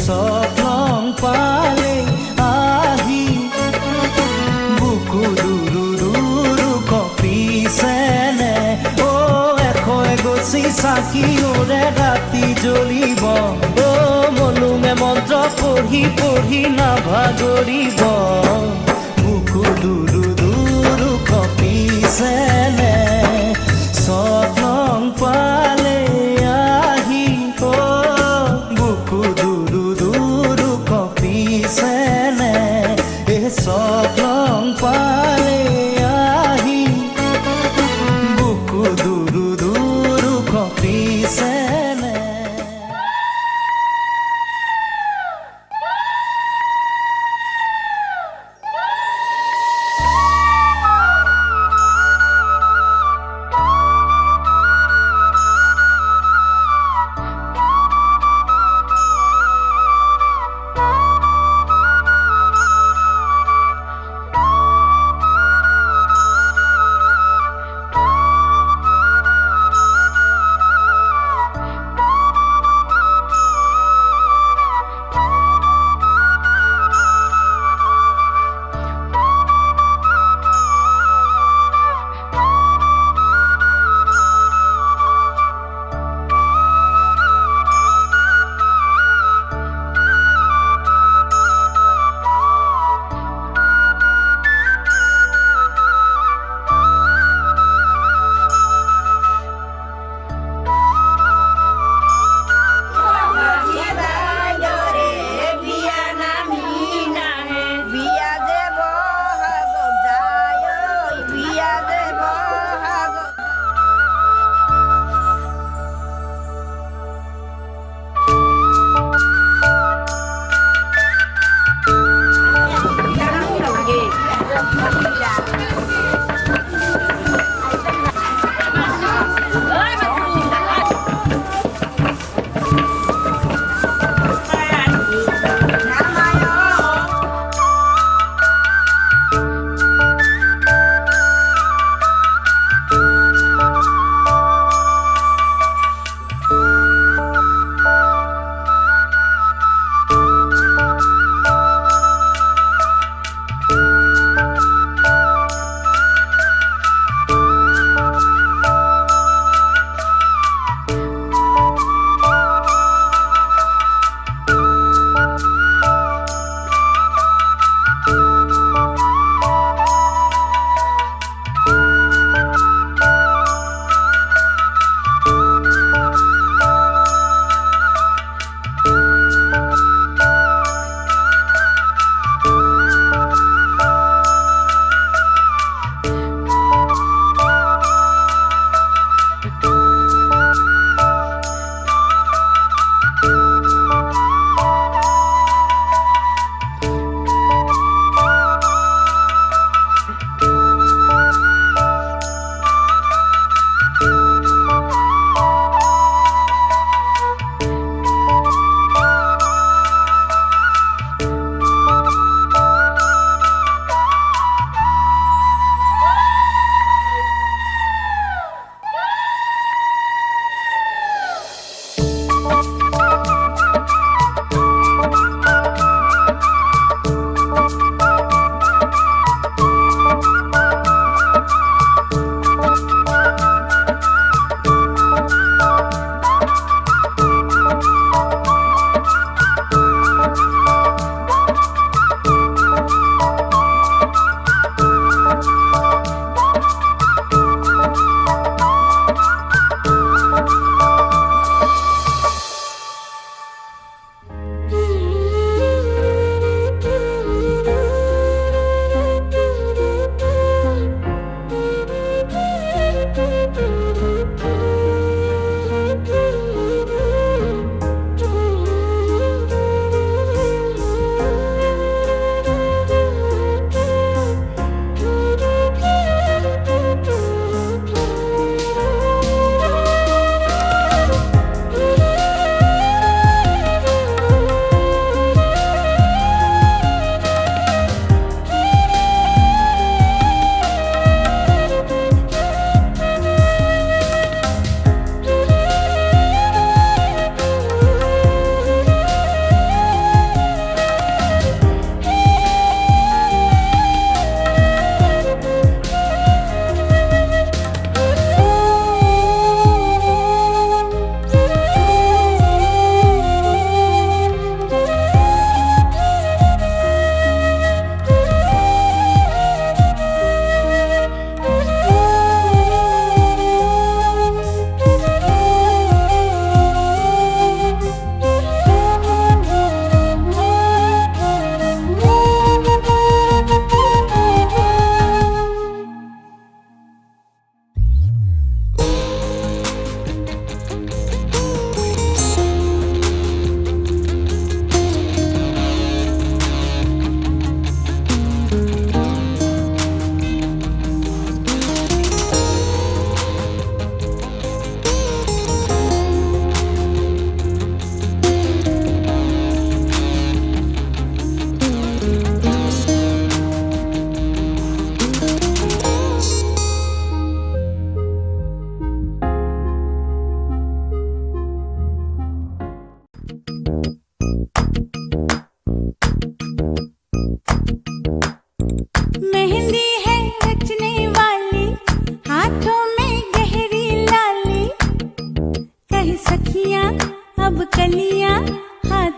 চকলং পালে আহি বুকু দুৰু দুৰু কঁপিছেনে অ এশ এগছি চাকিওৰে ৰাতি জ্বলিব অ মলুমে মন্ত্ৰ পঢ়ি পঢ়ি নাভাগৰিব বুকু দুৰু দুৰু কঁপিছেনে চকলং পালে আহি অ বুকু দুৰু দুৰু কঁপিছেনে চকলং পালে আহি বুকু দুৰু দুৰু কঁপিছেনে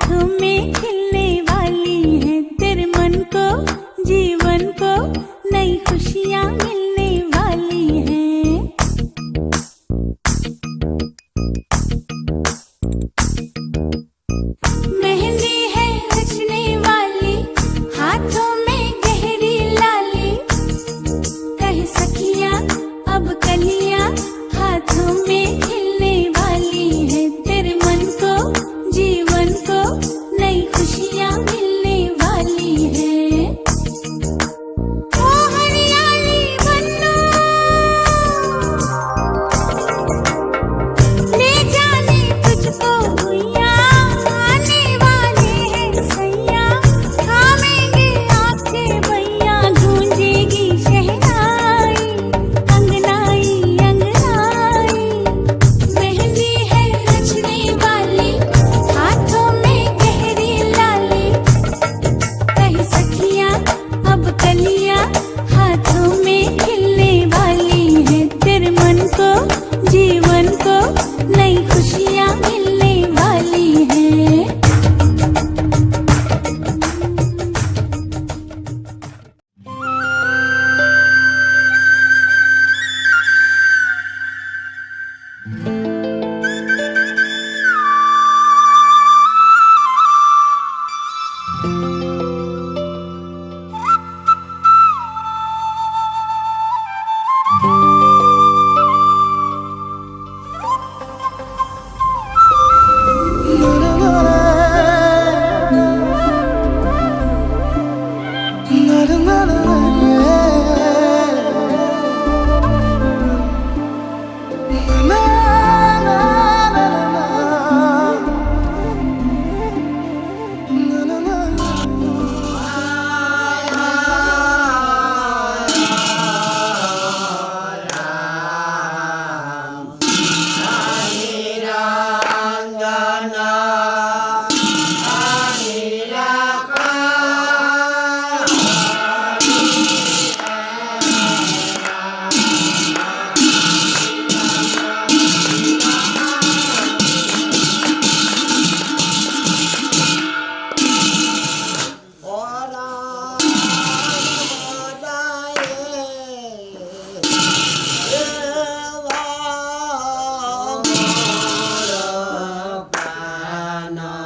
हाथों में खिलने वाली है तेरे मन को जीवन को नई खुशियाँ मिलने वाली हैं। मेहंदी है रचने वाली हाथों में गहरी लाली कहे सखियाँ अब कलियाँ हाथों में खिलने वाली है तेरे मन को जीवन को नई खुशियाँ मिलने वाली है। ओ हरियाली बन्नो ले जाने तुझको भुइयाँ आने वाले हैं सैया थामेंगे आपके भैया गूंजेगी शहनाई अंगनाई अंगनाई। मेहंदी है रचने वाली हाथों में गहरी लाली कहे सखियाँ अब कलियाँ हाथों में खिलने वाली है तेरे मन को जीवन को नई खुशियाँ मिलने वाली हैं। Bye.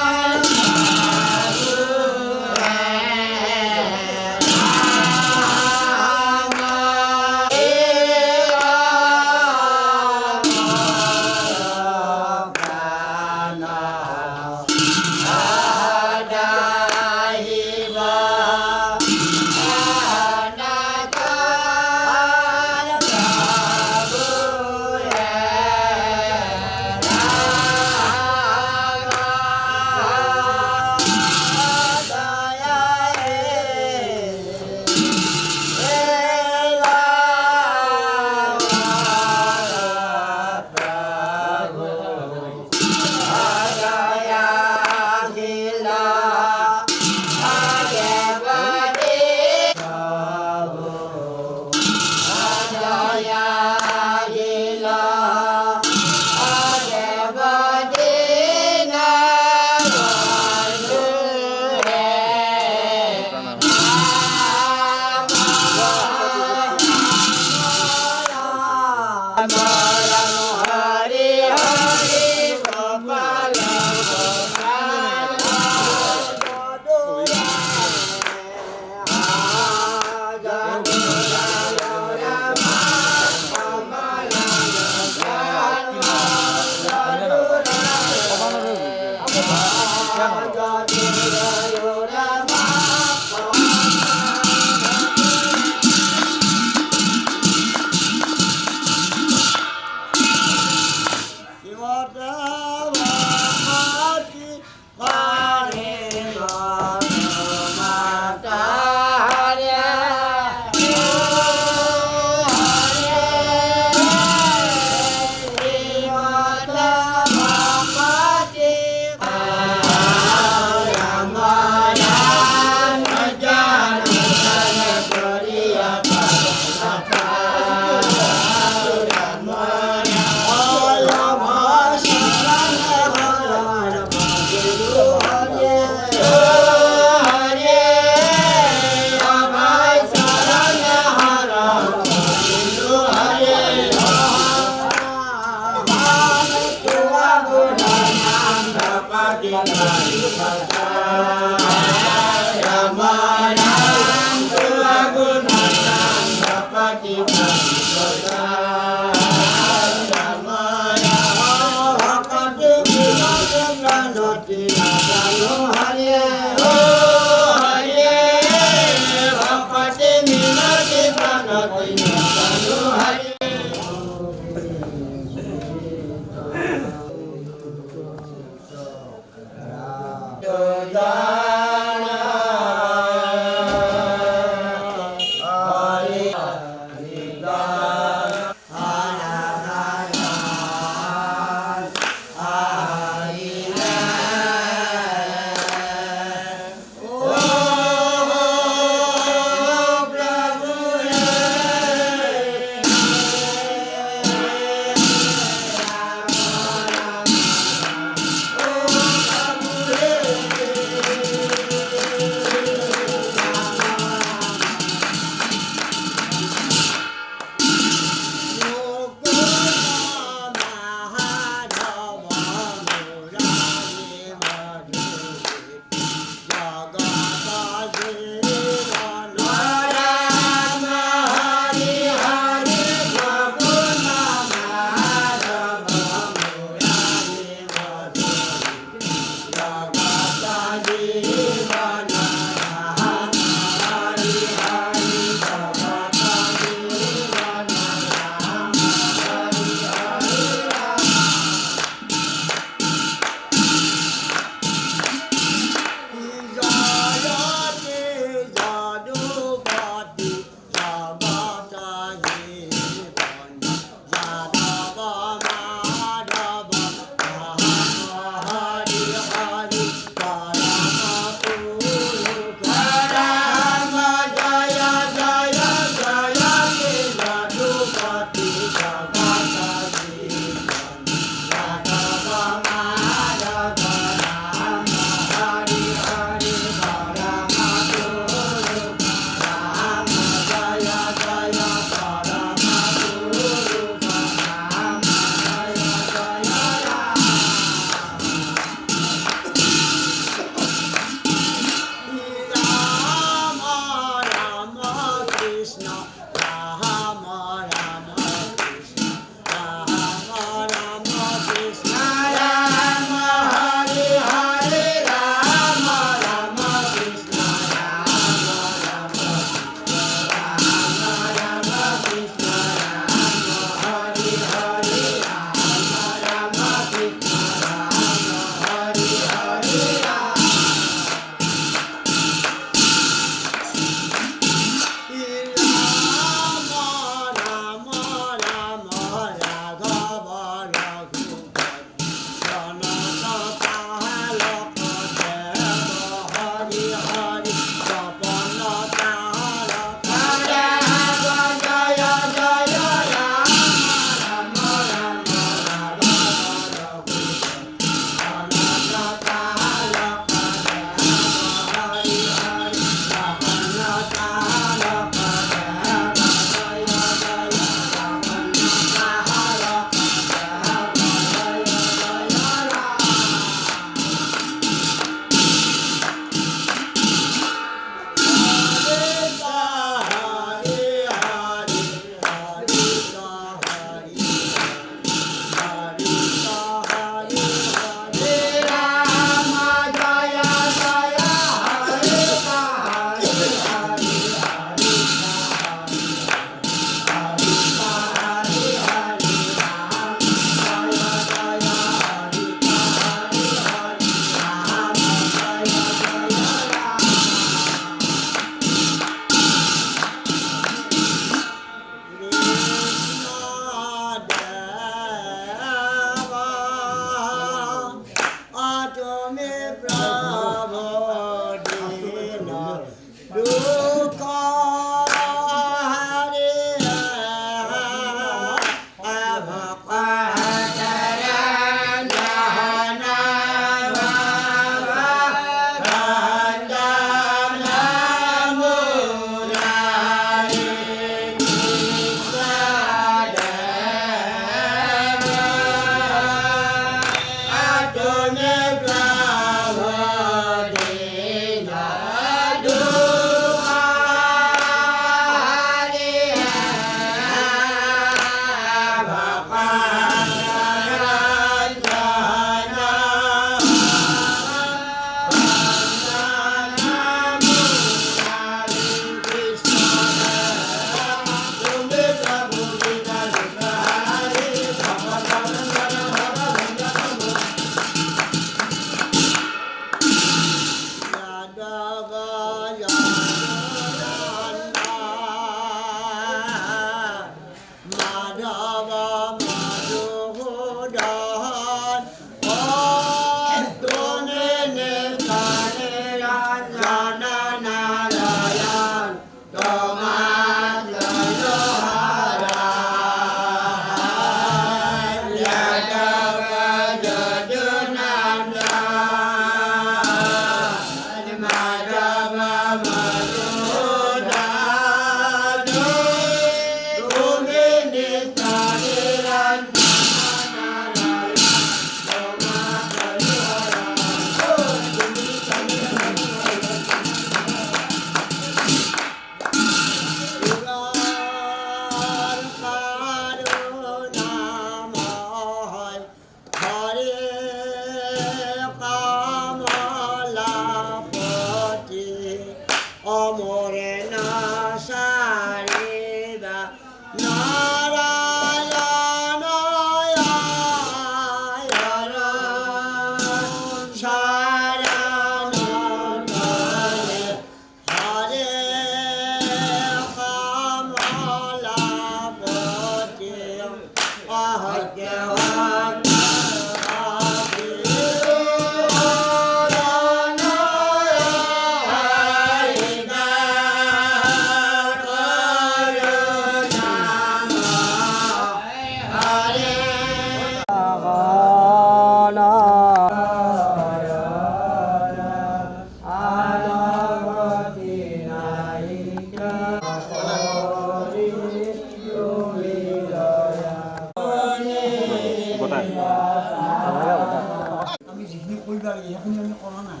আমি যিখিনি কৰিব লাগে সেইখিনি আমি কৰা নাই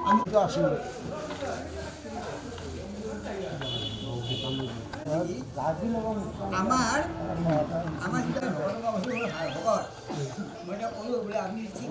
আমি আছোঁ আমাৰ আমাৰ যেতিয়া মই এতিয়া ক'লোঁ বোলে আমি ঠিক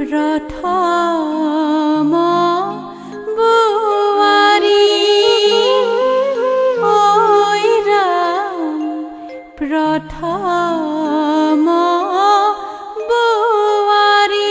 प्रथम बुआरी প্ৰথম বোৱাৰী।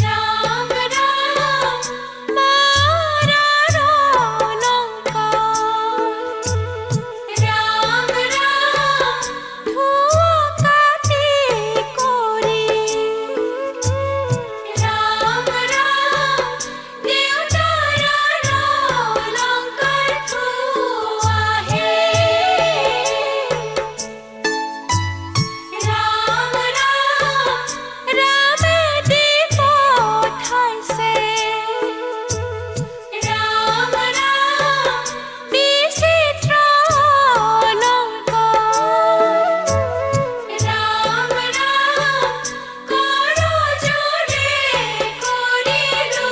ৰাম ৰাম মাৰাৰ অলংকাৰ, ৰাম ৰাম ধুৱাকাতি কৰি, ৰাম ৰাম দেউতাৰ অলংকাৰ থোৱাহে, ৰাম ৰাম ৰামে দি পঠাইছে, ৰাম ৰাম বিচিত্ৰ অলংকাৰ, ৰাম ৰাম কৰজোৰে কৰিলো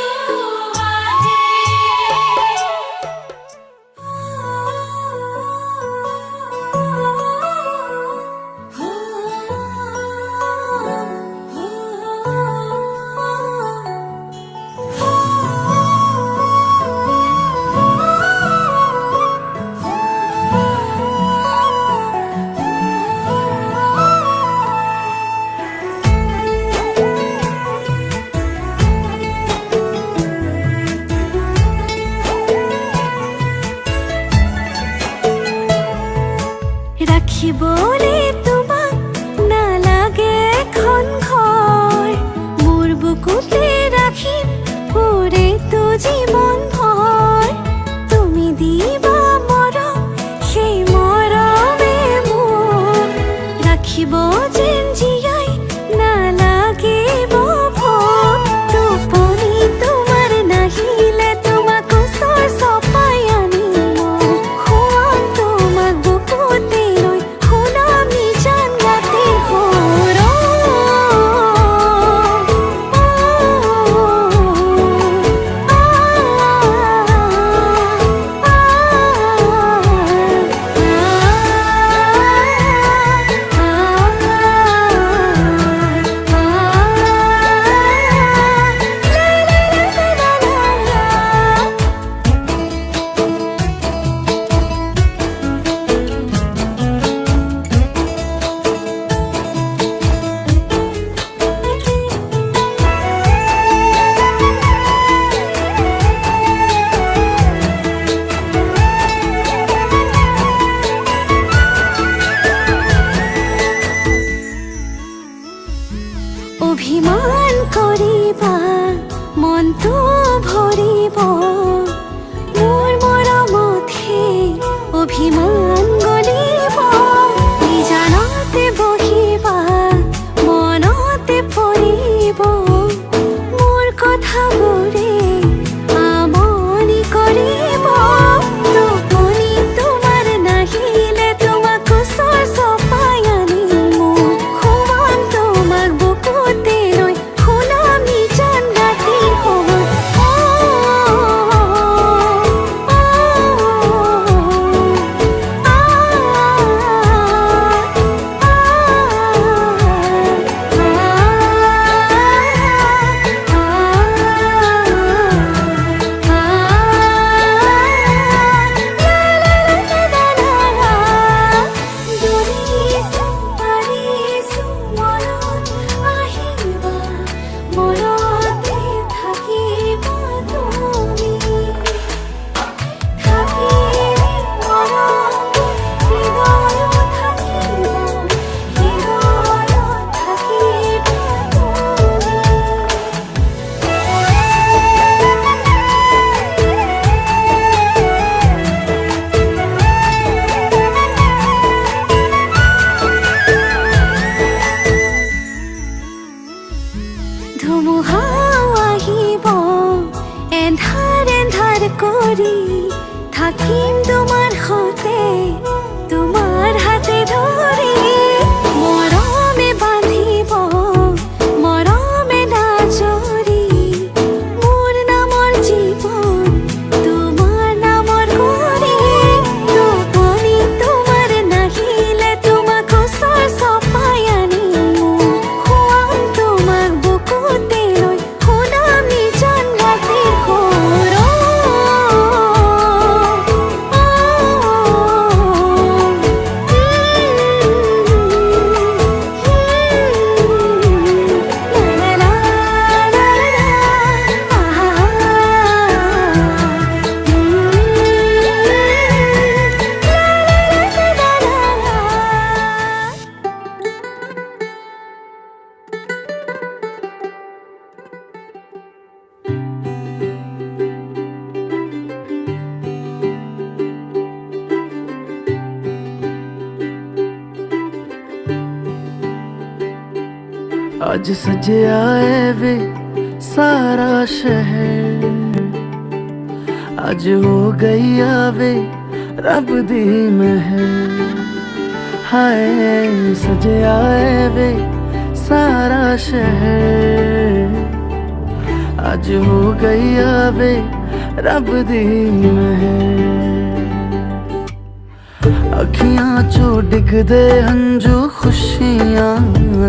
ৰাখিবলে তোমাক নালাগে এখন ঘৰ, মোৰ বুকুতে ৰাখিম পুৰেতো জীৱন ভৰ, তুমি দিবা মৰম সেই মৰমে মোক ৰাখিব যেন জীয়াই নালাগিব ভোক, টোপনি তোমাৰ নাহিলে তোমাক ওচৰ চপাই আনিম, শুৱাম তোমাক বুকুতে লৈ শুনাম নিজান ৰাতিৰ সুৰ। অভিমান কৰিবা মনটো ভৰিব, মোৰ মৰমত সেই অভিমান গলিব, নিজানতে বহিবা মনতে পৰিব, মোৰ কথাবোৰে আমনি কৰিব, টোপনি তোমাৰ নাহিলে তোমাক ওচৰ চপাই আনিম, শুৱাম তোমাক বুকুতে লৈ শুনাম নিজান ৰাতিৰ সুৰ। ধুমুহাও আহিব এন্ধাৰ এন্ধাৰ কৰি, থাকিম তোমাৰ সতে তোমাৰ হাতে ধৰি, মৰমে বান্ধিব মৰমে নাজৰি, ਅੱਜ ਸਜਿਆ ਏ ਵੇ ਸਾਰਾ ਸ਼ਹਿਰ, ਅੱਜ ਹੋ ਗਈ ਆਵੇ ਰੱਬ ਦੀ ਮਹਿਰ। ਹਾਏ ਸਜਿਆ ਏ ਵੇ ਸਾਰਾ ਸ਼ਹਿਰ, ਅੱਜ ਹੋ ਗਈ ਆਵੇ ਰੱਬ ਦੀ ਮਹਿਰ। ਅੱਖੀਆਂ ਚੋਂ ਡਿੱਗਦੇ ਹੰਝੂ ਖੁਸ਼ੀਆਂ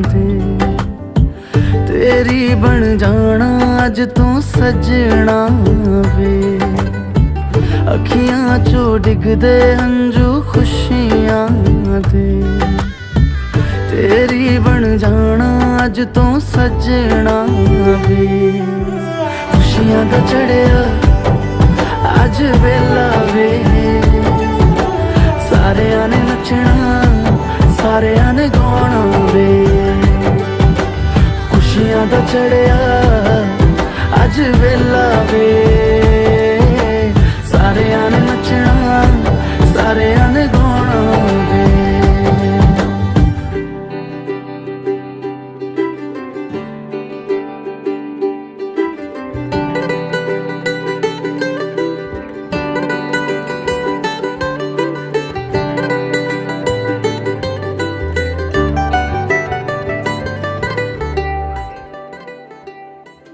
ਦੇ, ਤੇਰੀ ਬਣ ਜਾਣਾ ਅੱਜ ਤੂੰ ਸਜਣਾ ਵੇ। ਅੱਖੀਆਂ ਚੋਂ ਡਿੱਗਦੇ ਹੰਝੂ ਖੁਸ਼ੀਆਂ ਦੇ, ਤੇਰੀ ਬਣ ਜਾਣਾ ਅੱਜ ਤੂੰ ਸਜਣਾ ਵੇ। ਖੁਸ਼ੀਆਂ ਦਾ ਚੜਿਆ ਅੱਜ ਵੇਲਾ ਵੇ, ਸਾਰਿਆਂ ਨੇ ਨੱਚਣਾ ਸਾਰਿਆਂ ਨੇ ਗਾਉਣਾ ਵੇ। ਖੁਸ਼ੀਆਂ ਦਾ ਚੜਿਆ ਅੱਜ ਵੇਲਾ ਵੇ,